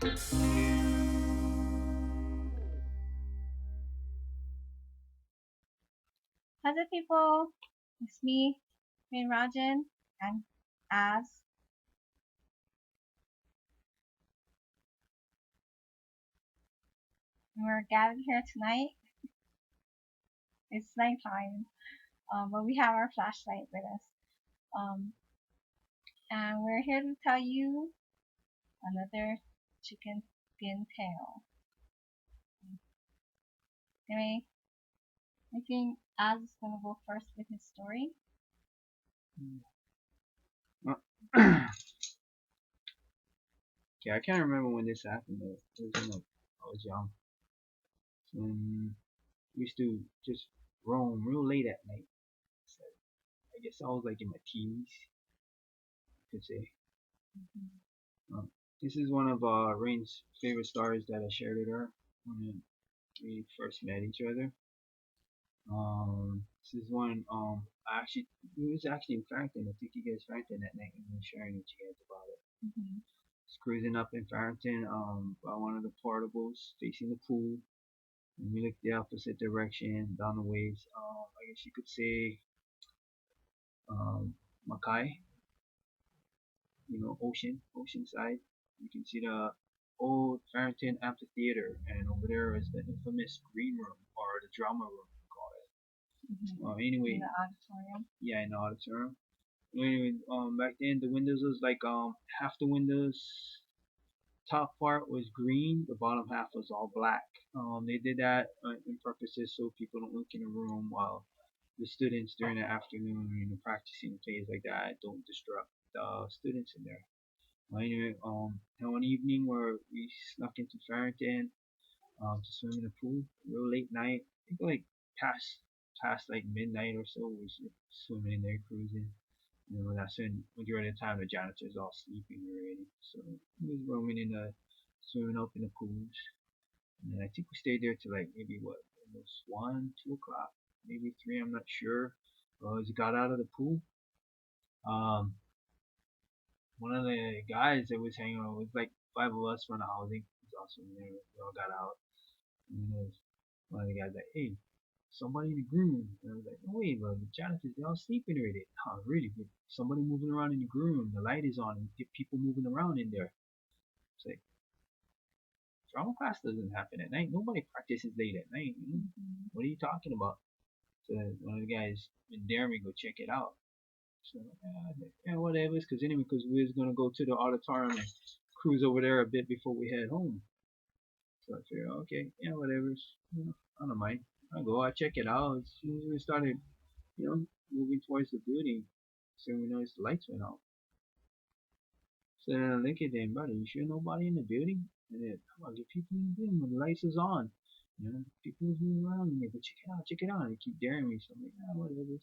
Hello people, it's me, Rajin, and as we're gathered here tonight, it's nighttime, but we have our flashlight with us. Um, and we're here to tell you another chicken skin tale. Anyway, I think Az is gonna go first with his story. Yeah, I can't remember when this happened though. It was when I was young. We used to just roam real late at night. So I guess I was like in my teens, you could say. This is one of Raine's favorite stories that I shared with her when we first met each other. This is one I actually it was actually in Farrington. I think you guys Farrington that night and we were sharing with you guys about it. Just cruising up in Farrington, by one of the portables facing the pool. And we looked the opposite direction down the waves. I guess you could say Mackay, ocean side. You can see the old Farrington Amphitheater, and over there is the infamous green room or the drama room, we call it. Anyway, In the auditorium. yeah, in the auditorium. Anyway, back then the windows was like half the windows top part was green, the bottom half was all black. They did that in purposes so people don't look in the room while the students during the afternoon, practicing things like that don't disrupt the students in there. Well, anyway, and one evening where we snuck into Farrington to swim in the pool, real late night, I think like past like midnight or so, we was swimming in there cruising. That's when majority of the time the janitors all sleeping already. So we was roaming in the swimming up in the pools. And I think we stayed there till like maybe what, almost 1, 2 o'clock, maybe 3, I'm not sure. As we got out of the pool, um, one of the guys that was hanging out was like 5 of us from the housing. He's also in there. We all got out. And there was one of the guys like, hey, somebody in the green room. And I was like, no way, but the janitors, they all sleeping already. Oh, really? But somebody moving around in the green room. The light is on and get people moving around in there. It's like, drama class doesn't happen at night. Nobody practices late at night. What are you talking about? So one of the guys dare me go check it out. So yeah, whatever. Because anyway, because we was gonna go to the auditorium and cruise over there a bit before we head home. So I figured, okay, yeah, whatever. I don't mind. I check it out. As soon as we started, moving towards the building, so we noticed the lights went out. So then I look at them, brother, you sure nobody in the building? And then, come on, get people in the building when the lights is on. People is moving around in there, but check it out. And they keep daring me, so I'm like, whatever.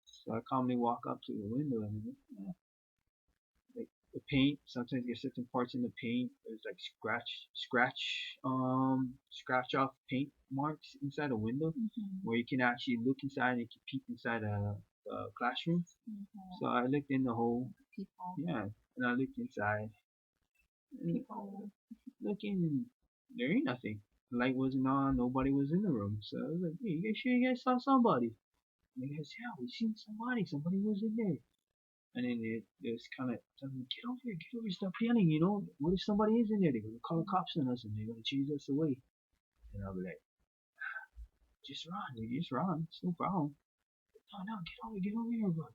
So I calmly walk up to the window and like the paint. Sometimes there's certain parts in the paint. There's like scratch off paint marks inside a window where you can actually look inside and you can peek inside a classroom. So I looked in the hole. People. Yeah, and I looked inside. People. Looking, there ain't nothing. The light wasn't on. Nobody was in the room. So I was like, hey, you guys sure you guys saw somebody? And they guys, yeah, we seen somebody. Somebody was in there. And then it was kind of telling me, get over here, stop yelling, What if somebody is in there? They're going to call the cops on us and they're going to chase us away. And I'll be like, just run. It's no problem. No, get over here, bro.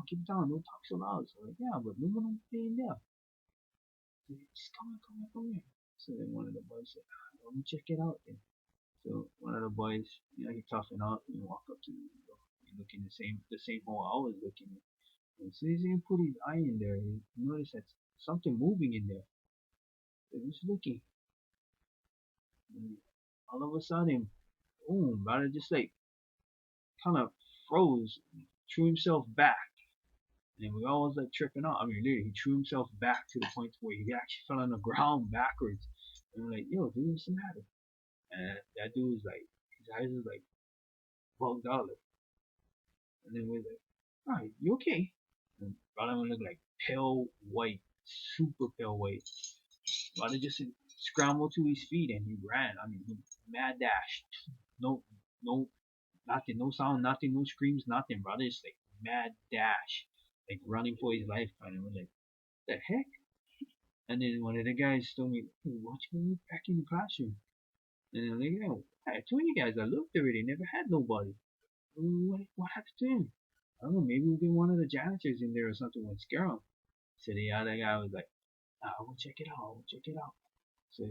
Keep it down. Don't talk so loud. So I'm like, yeah, but no one will be in there. Just come here. So then one of the boys said, let me check it out then. So one of the boys, he toughened up and walk up to the window. He look in the same hole I was looking in. And as soon as he put his eye in there, he noticed that something moving in there. He was looking. And all of a sudden, boom, brother just like kind of froze, threw himself back. And we all was like tripping out. I mean, literally, he threw himself back to the point where he actually fell on the ground backwards. And we're like, yo, dude, what's the matter? And that dude was like, his eyes was like bugged out. And then we're like, alright, you okay? And brother looked like pale white, super pale white. Brother just scrambled to his feet and he ran. I mean, he mad dash. No, no, nothing, no sound, nothing, no screams, nothing, brother. It's like mad dash, like running for his life, kind of. We're like, the heck? And then one of the guys told me, hey, why don't you go back in the classroom? And I'm like, yeah, I told you guys I looked already, never had nobody. What happened to him? I don't know, maybe we get one of the janitors in there or something would scare him. So the other guy was like, nah, I will check it out, we'll check it out. So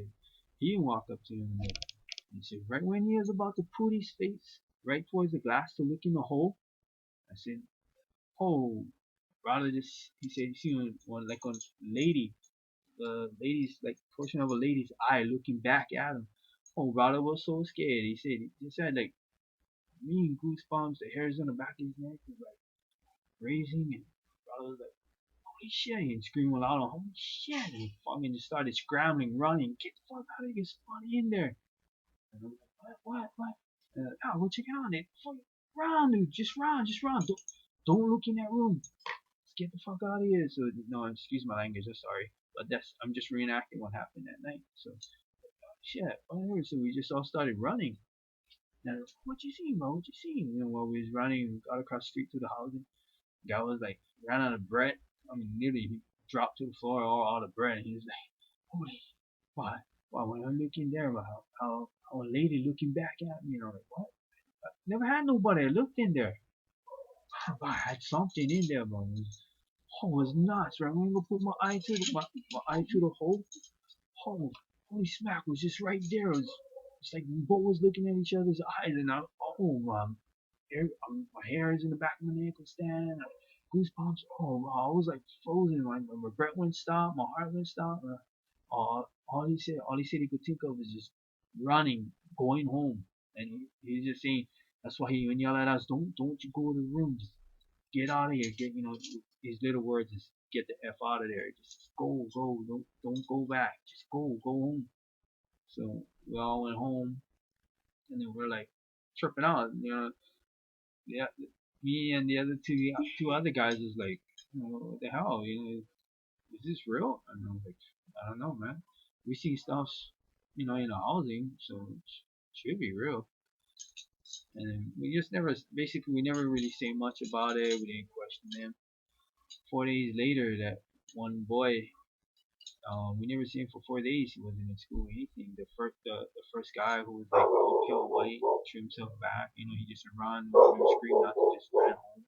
he walked up to him and he said, right when he was about to put his face right towards the glass to look in the hole, I said, oh, brother, just, he said, you see one like a lady, the lady's like portion of a lady's eye looking back at him. Oh, brother was so scared. He said like me and goosebumps, the hairs on the back of his neck was like raising, and brother was like, holy shit, and screaming loud, holy shit, and he fucking just started scrambling, running, get the fuck out of here, somebody in there. And I'm like, what? Oh, go check it out, Nick. Fucking run, dude, just run. Don't look in that room. Let's get the fuck out of here. So, no, excuse my language, I'm sorry. But I'm just reenacting what happened that night. So, shit, whatever. So we just all started running. And what you seen, bro? What you seen? You know, while we was running, we got across the street to the house. Guy was like, ran out of bread. I mean, nearly he dropped to the floor all out of bread. And he was like, holy, why? Why, when I'm looking there, how a lady looking back at me, you know, like, what? I never had nobody. I looked in there. I had something in there, man. It was nuts, right? When I put my eye to the hole, oh, holy smack, was just right there. It's like we both was looking at each other's eyes, and my hair is in the back of my neck was standing. Goosebumps. Oh, wow, I was like frozen. My breath went stop, my heart went stop. All he said he could think of was just running, going home, and he's just saying that's why he when yell at us, don't you go to the room, just get out of here, get his little words is get the f out of there, just go, don't go back, just go home. So we all went home, and then we're like tripping out, yeah, me and the other two other guys was like, what the hell, is this real? And I was like, I don't know, man. We see stuff, in the housing, so it should be real. And then we just never, basically, we never really say much about it. We didn't question them. 4 days later, that one boy, we never seen him for 4 days. He wasn't in school or anything. The first guy who was like pale white, threw himself back. He just ran, didn't scream nothing, just ran home.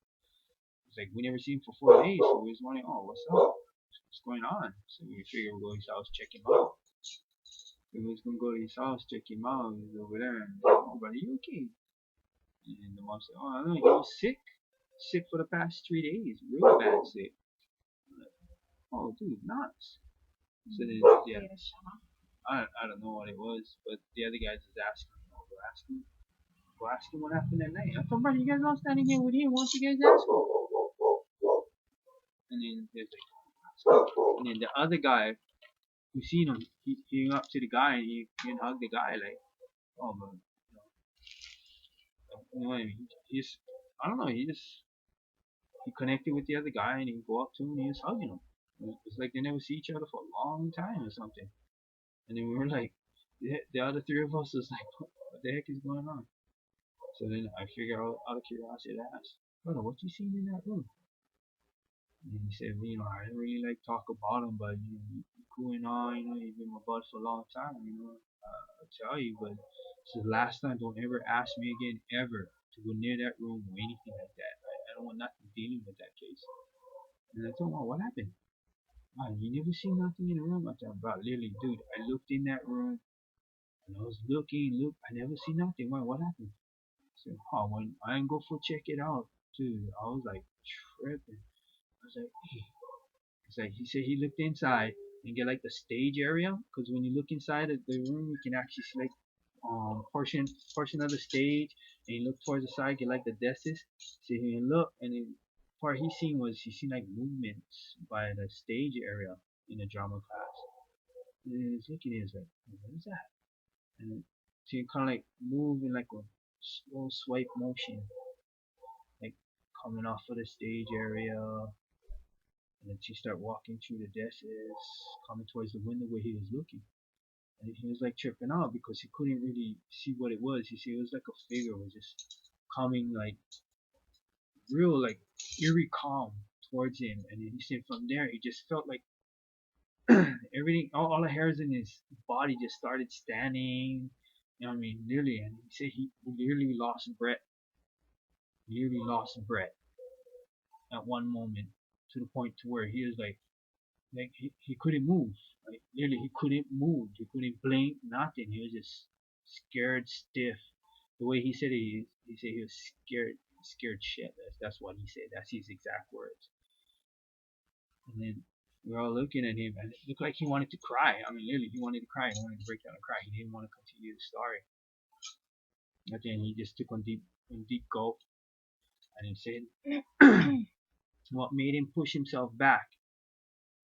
It's like we never seen him for 4 days, so we was wondering, oh, what's up? What's going on? So we figured we'll go to his house, check him out. We was gonna go to his house, check him out. He was over there, and oh, buddy, you okay? And the mom said, oh, I don't know, he was sick for the past 3 days, real bad sick. Like, oh, dude, nuts. So then, yeah, I don't know what it was, but the other guys was asking, go ask him what happened that night. I thought, brother, you guys all standing here with him. Why don't you guys ask him? And then there's like, and then the other guy who seen him, he went up to the guy and he hugged the guy like, oh man, he just, I don't know, he connected with the other guy and he go up to him and he was hugging him. It's like they never see each other for a long time or something. And then we were like, the other three of us was like, what the heck is going on? So then I figure out of curiosity to ask, brother, what you seen in that room? And he said, well, I didn't really like talk about him, but you going on, you've been my bud for a long time, I'll tell you, but this is the last time. Don't ever ask me again, ever, to go near that room or anything like that. I don't want nothing dealing with that case. And I told him, oh, what happened? Man, you never seen nothing in the room? I told him, bro, literally, dude, I looked in that room, and I was looking, I never see nothing. Why, what happened? So, when I didn't go for check it out, dude, I was like tripping. I was like, hey. It's like he said he looked inside and get like the stage area, because when you look inside of the room, you can actually see like portion of the stage, and you look towards the side, get like the desks. So he look, and the part he seen like movements by the stage area in the drama class. And he's looking at it, like, what is that? And so you kind of like move in like a slow swipe motion, like coming off of the stage area, And then she started walking through the desk, coming towards the window where he was looking. And he was like tripping out because he couldn't really see what it was. He said it was like a figure was just coming like real like eerie calm towards him. And then he said from there he just felt like everything, all the hairs in his body just started standing. You know what I mean? Literally, and he said he nearly lost breath at one moment to the point to where he was like he couldn't move. Like literally, he couldn't move. He couldn't blink, nothing. He was just scared, stiff. The way he said it, he said he was scared shit. That's what he said. That's his exact words. And then we were all looking at him, and it looked like he wanted to cry. I mean, literally, he wanted to cry. He wanted to break down and cry. He didn't want to continue the story. But then he just took one deep gulp, and he said, "What made him push himself back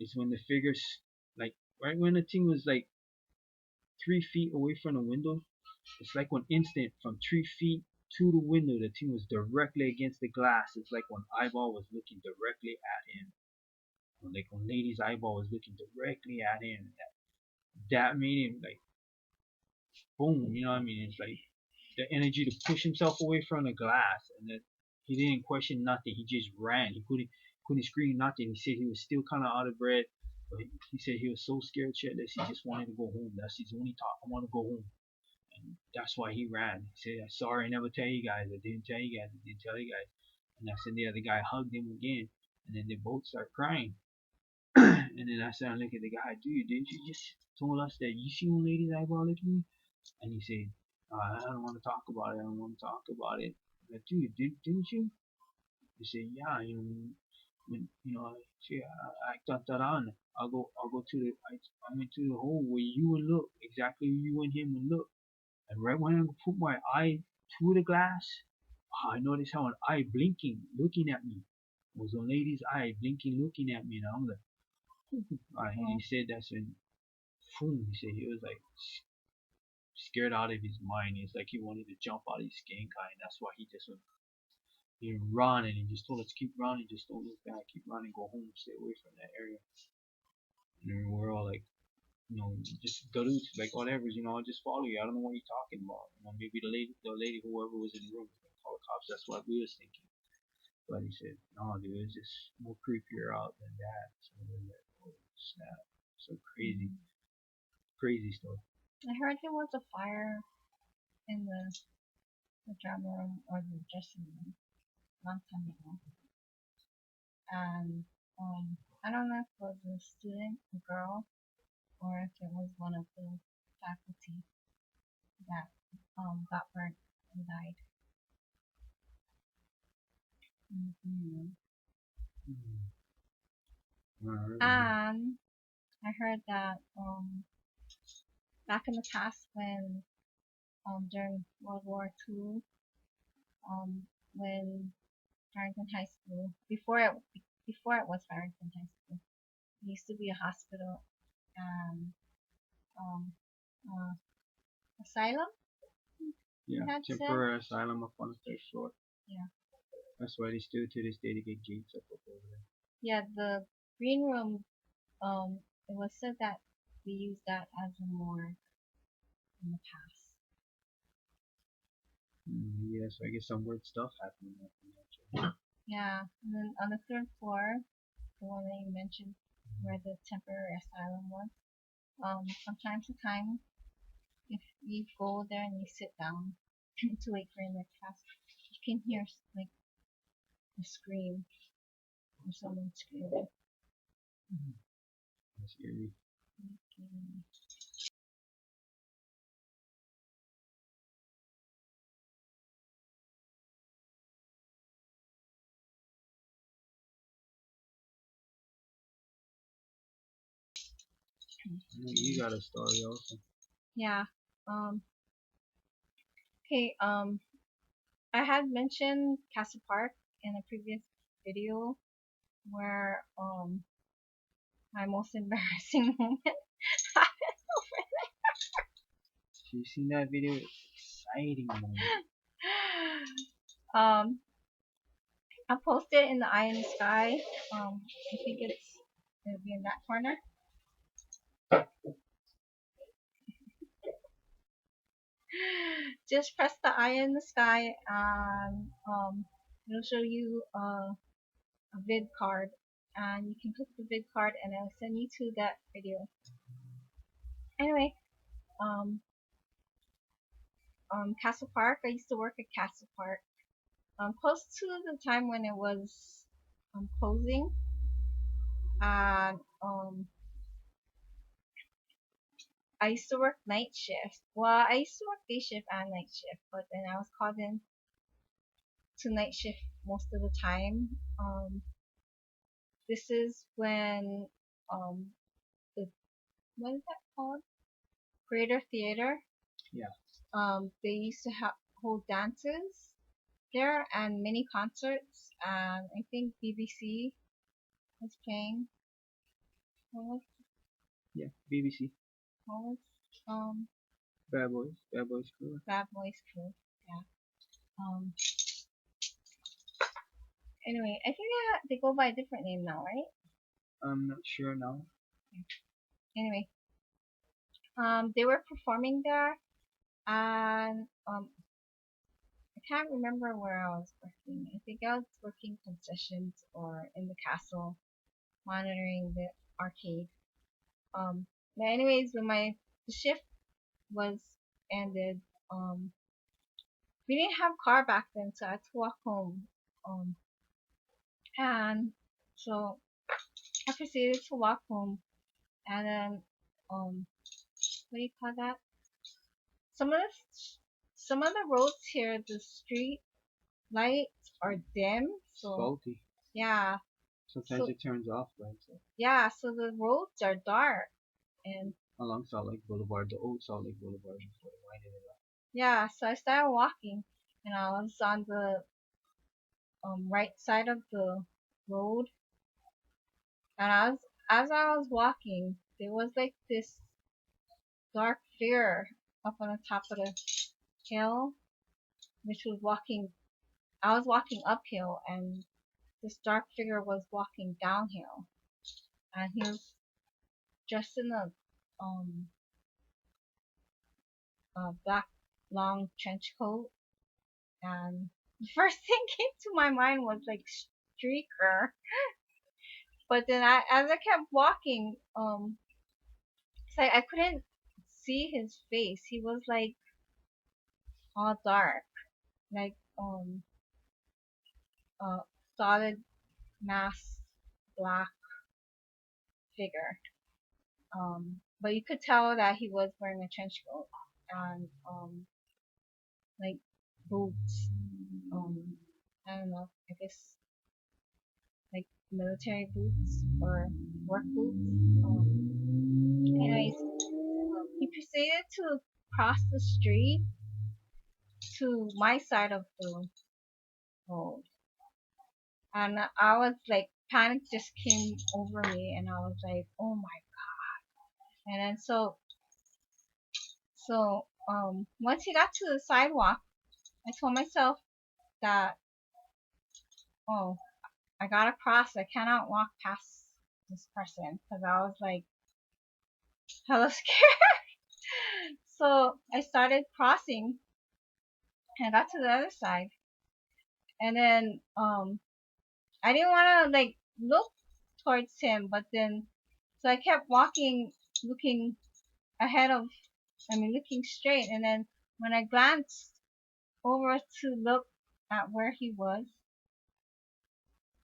is when the figures, like right when the thing was like 3 feet away from the window. It's like one instant from 3 feet to the window, the thing was directly against the glass. It's like one eyeball was looking directly at him. Like one lady's eyeball was looking directly at him. That made him like boom, you know what I mean? It's like the energy to push himself away from the glass, and then he didn't question nothing. He just ran. He couldn't scream nothing. He said he was still kind of out of breath, but he said he was so scared shitless. He just wanted to go home. That's his only thought. I want to go home. And that's why he ran. He said, "Sorry, I never tell you guys. I didn't tell you guys. I didn't tell you guys." And that's when the other guy hugged him again, and then they both start crying. And then I started looking at the guy, dude, didn't you just told us that you see one lady's eyeball looking at me? And he said, I don't want to talk about it. I don't want to talk about it. I'm like, dude, didn't you? He said, yeah, when, I thought that on. I'll go to I went to the hole where you would look, exactly where you and him would look. And right when I put my eye to the glass, I noticed how an eye blinking, looking at me. It was a lady's eye blinking, looking at me. And I'm like, and he said that's when, boom, he said he was like scared out of his mind. It's like he wanted to jump out of his skin kind. That's why he just went, he run and he just told us keep running, just don't look back, keep running, go home, stay away from that area. And we're all like, just go to like whatever, I'll just follow you. I don't know what you're talking about. Maybe the lady, whoever was in the room, call the cops. That's what we was thinking. But he said, no, dude, it's just more creepier out than that. So we're like, oh snap, so crazy, crazy stuff. I heard there was a fire in the drama room or the dressing room long time ago. And I don't know if it was a student, a girl, or if it was one of the faculty that got burnt and died. Mm-hmm. And I heard that back in the past when during World War II, when Farrington High School, before it was Farrington High School, it used to be a hospital and um, uh, asylum. Yeah, That's it. temporary asylum up on the third floor. Yeah. That's why they still to this day to get gates up over there. Yeah, the green room. It was said that we used that as a morgue in the past. Yeah, so I guess some weird stuff happened up in there. Yeah, and then on the third floor, the one that you mentioned, where the temporary asylum was. From time to time, if you go there and you sit down to wait for your next class, you can hear like a scream or someone screaming. That's eerie. Okay. You got a story also. Yeah. Okay. I had mentioned Castle Park in a previous video where my most embarrassing moment happened You seen that video? Exciting moment. um I'll post it in the eye in the sky. I think it'll be in that corner. Just press the eye in the sky and it'll show you a vid card, and you can click the vid card and it'll send you to that video. Anyway, um, Castle Park. I used to work at Castle Park. Close to the time when it was closing, and I used to work night shift. Well, I used to work day shift and night shift, but then I was called in to night shift most of the time. This is when the what is that called? Creator Theater. Yeah. They used to hold dances there and mini concerts, and I think BBC was playing. What was Yeah. BBC. what was Bad Boys Crew. Bad Boys Crew? Yeah. Anyway, I think they go by a different name now, right? I'm not sure now. Anyway, they were performing there, and I can't remember where I was working. I think I was working concessions or in the castle, monitoring the arcade. But anyways, when the shift was ended, we didn't have car back then, so I had to walk home. And so I proceeded to walk home, and then what do you call that? Some of the some of the roads here, the street lights are dim, so Faulty. yeah. Sometimes So it turns off, right? So yeah, so the roads are dark, and along Salt Lake Boulevard, the old Salt Lake Boulevard, before they widened it up. yeah, so I started walking, and I was on the right side of the road, and as I was walking, there was like this dark figure up on the top of the hill, which was walking. I was walking uphill, and this dark figure was walking downhill, and he was dressed in a black long trench coat, and the first thing came to my mind was like streaker. But then as I kept walking, it's like I couldn't see his face. He was like all dark, like a solid mass black figure. But you could tell that he was wearing a trench coat and like boots. I don't know. I guess like military boots or work boots. Anyways, he proceeded to cross the street to my side of the road, and I was like, panic just came over me, and I was like, oh my. And then once he got to the sidewalk, I told myself that, oh, I gotta cross. I cannot walk past this person because I was like hella scared. So I started crossing and I got to the other side. And then I didn't want to like look towards him, but then so I kept walking, looking ahead of, looking straight. And then when I glanced over to look at where he was,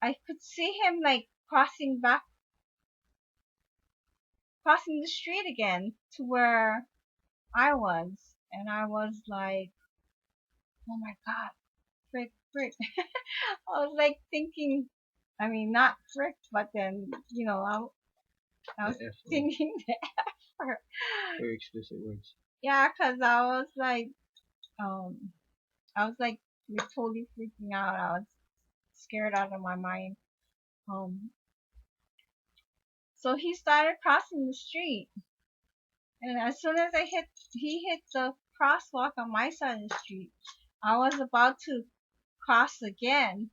I could see him like crossing the street again to where I was, and I was like, oh my god, frick, frick. I was like thinking, not frick, but then, I was The F word. thinking the F word. Very explicit words. Yeah, cause um, I was like totally freaking out. I was scared out of my mind. Um, so he started crossing the street, and as soon as he hit the crosswalk on my side of the street, I was about to cross again,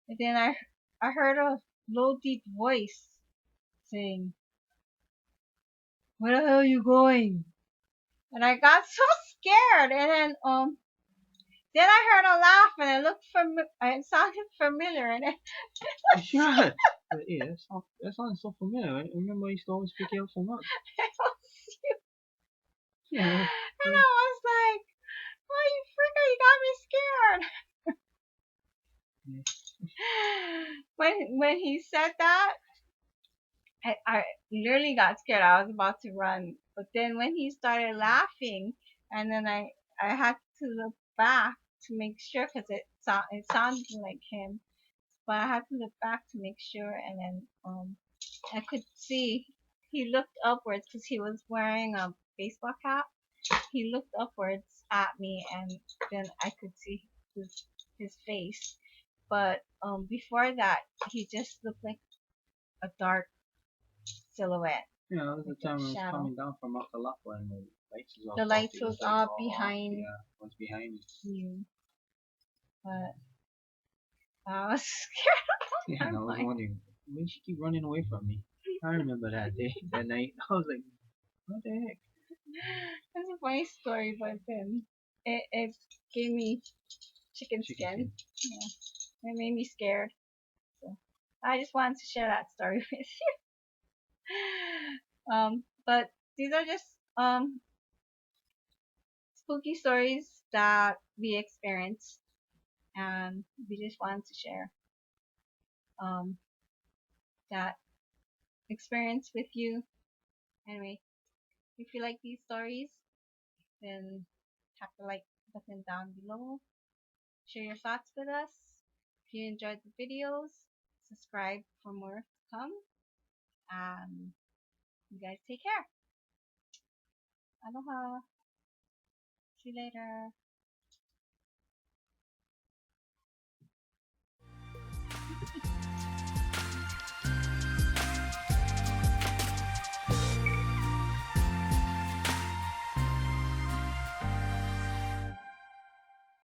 And then I heard a low deep voice saying, "Where the hell are you going?" And I got so scared. And then I heard a laugh, and it sounded familiar, and Sure. But yeah, that sounds so familiar. I remember I used to always pick you up from work. it was you. Yeah. And I was like, "Oh, you freaker! You got me scared." Yeah. When he said that, I literally got scared. I was about to run, but then when he started laughing, and then I had to look back to make sure because it sounded like him, but I had to look back to make sure, and then I could see he looked upwards because he was wearing a baseball cap. He looked upwards at me, and then I could see his face. But before that, he just looked like a dark silhouette, Yeah, that was the like a time I was shadow. coming down from Akalapa and the lights was The all off. lights It was was like all all off. behind Yeah, what's behind me. you, but I was Yeah, scared. and I I'm was like, wondering, why did she keep running away from me? I remember that day, that night. I was like, what the heck? that's a funny story, but then it gave me chicken Chicken skin. skin. Yeah, it made me scared. So I just wanted to share that story with you. But these are just spooky stories that we experienced, and we just wanted to share um that experience with you. Anyway, if you like these stories, then tap the like button down below. Share your thoughts with us. If you enjoyed the videos, subscribe for more to come. You guys take care. Aloha. See you later.